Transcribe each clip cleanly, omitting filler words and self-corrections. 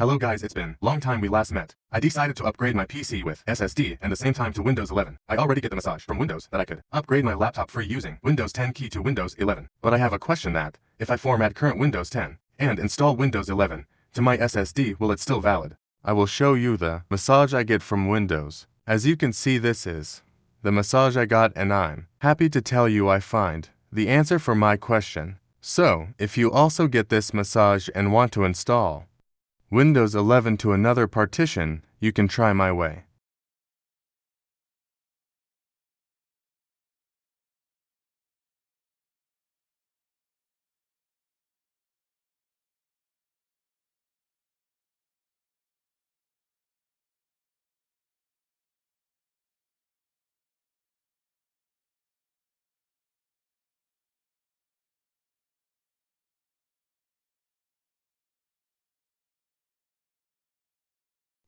Hello guys, it's been long time we last met. I decided to upgrade my PC with SSD and the same time to Windows 11. I already get the massage from Windows that I could upgrade my laptop free using Windows 10 key to Windows 11. But I have a question that, if I format current Windows 10 and install Windows 11 to my SSD, will it still valid? I will show you the massage I get from Windows. As you can see, this is the massage I got, and I'm happy to tell you I find the answer for my question. So, if you also get this massage and want to install Windows 11 to another partition, you can try my way.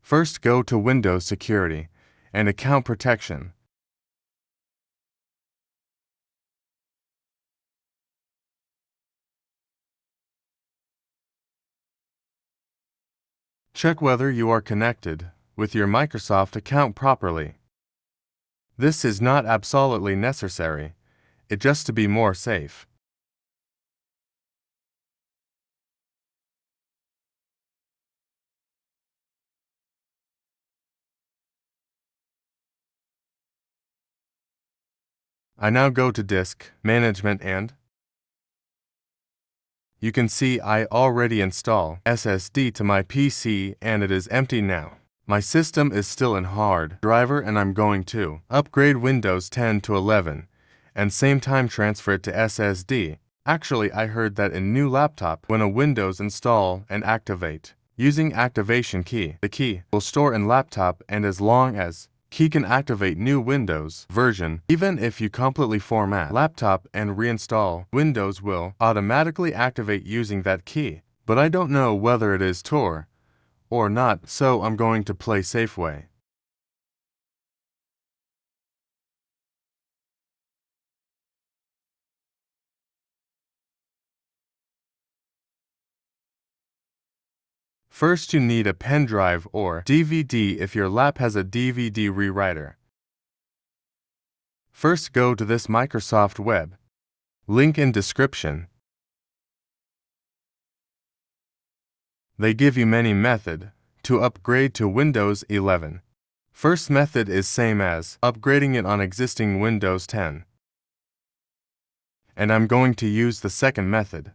First, go to Windows Security and Account Protection. Check whether you are connected with your Microsoft account properly. This is not absolutely necessary, it's just to be more safe. I now go to Disk Management and you can see I already installed SSD to my PC and it is empty now. My system is still in hard drive and I'm going to upgrade Windows 10 to 11 and same time transfer it to SSD. Actually, I heard that in new laptop, when a Windows install and activate, using activation key, the key will store in laptop, and as long as key can activate new Windows version, even if you completely format laptop and reinstall, Windows will automatically activate using that key. But I don't know whether it is Tor or not, so I'm going to play safe way. First, you need a pen drive or DVD if your lap has a DVD rewriter. First, go to this Microsoft web, link in description. They give you many method to upgrade to Windows 11. First method is same as upgrading it on existing Windows 10. And I'm going to use the second method.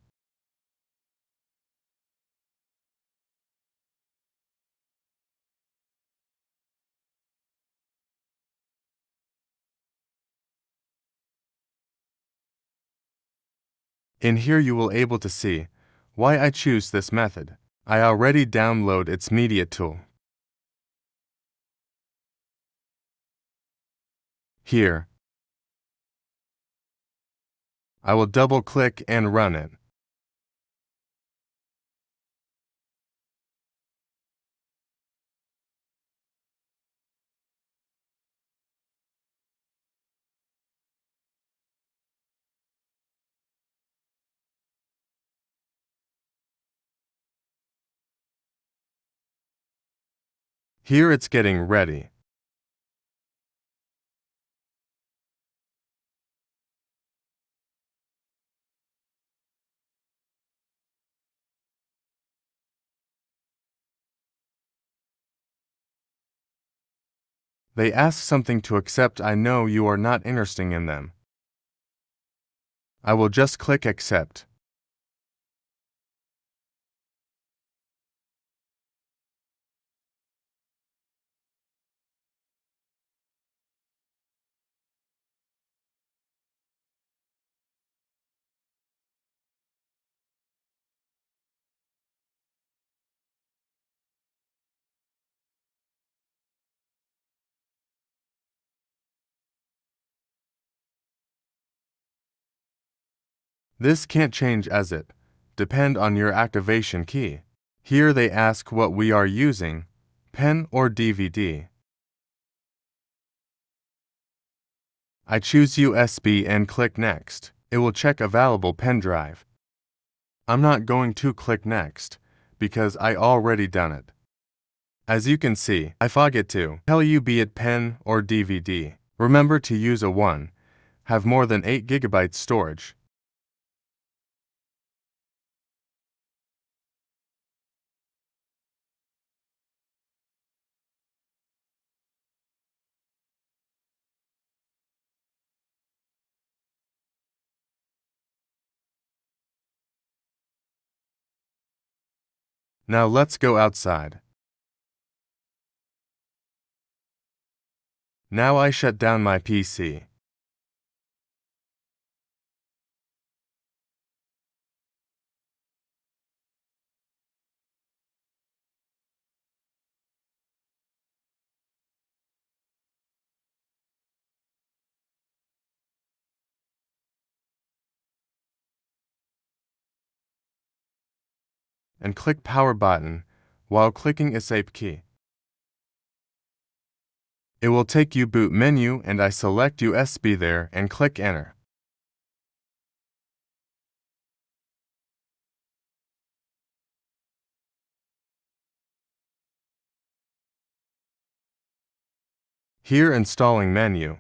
In here you will able to see why I choose this method. I already download its media tool. Here, I will double click and run it. Here it's getting ready. They ask something to accept. I know you are not interested in them. I will just click accept. This can't change as it depend on your activation key. Here they ask what we are using, pen or DVD. I choose USB and click next. It will check available pen drive. I'm not going to click next because I already done it. As you can see, I forget to tell you be it pen or DVD. Remember to use a 1. Have more than 8 GB storage. Now let's go outside. Now I shut down my PC. And click power button while clicking escape key. It will take you boot menu and I select USB there and click enter. Here installing menu.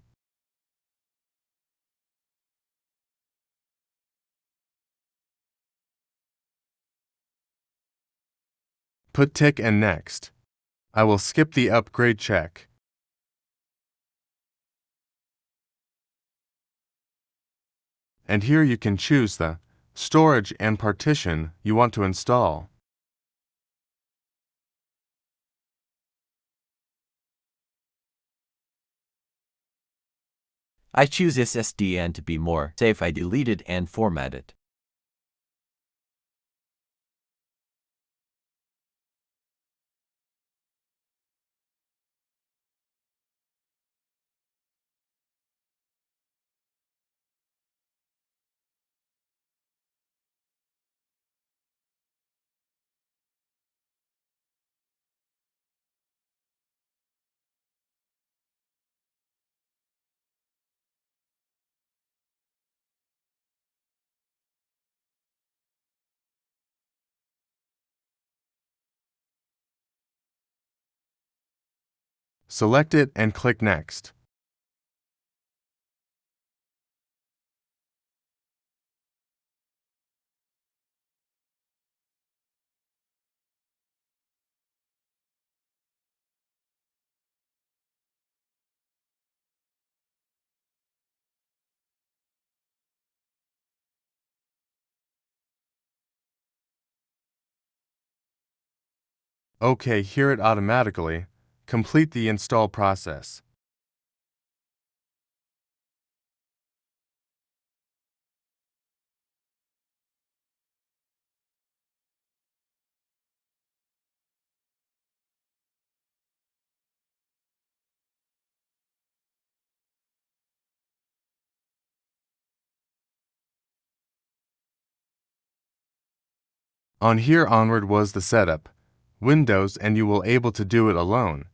Put tick and next. I will skip the upgrade check. And here you can choose the storage and partition you want to install. I choose SSD and to be more safe I delete it and format it. Select it and click next. OK, hear it automatically. Complete the install process. On here onward was the setup, Windows, and you will able to do it alone.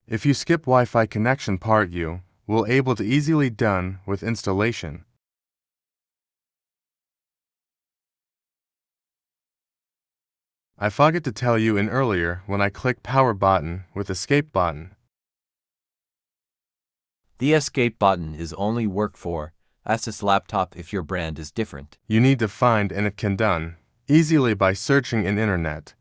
If you skip Wi-Fi connection part, you will able to easily done with installation. I forgot to tell you in earlier when I click power button with escape button. The escape button is only work for Asus laptop if your brand is different. You need to find and it can done easily by searching in internet.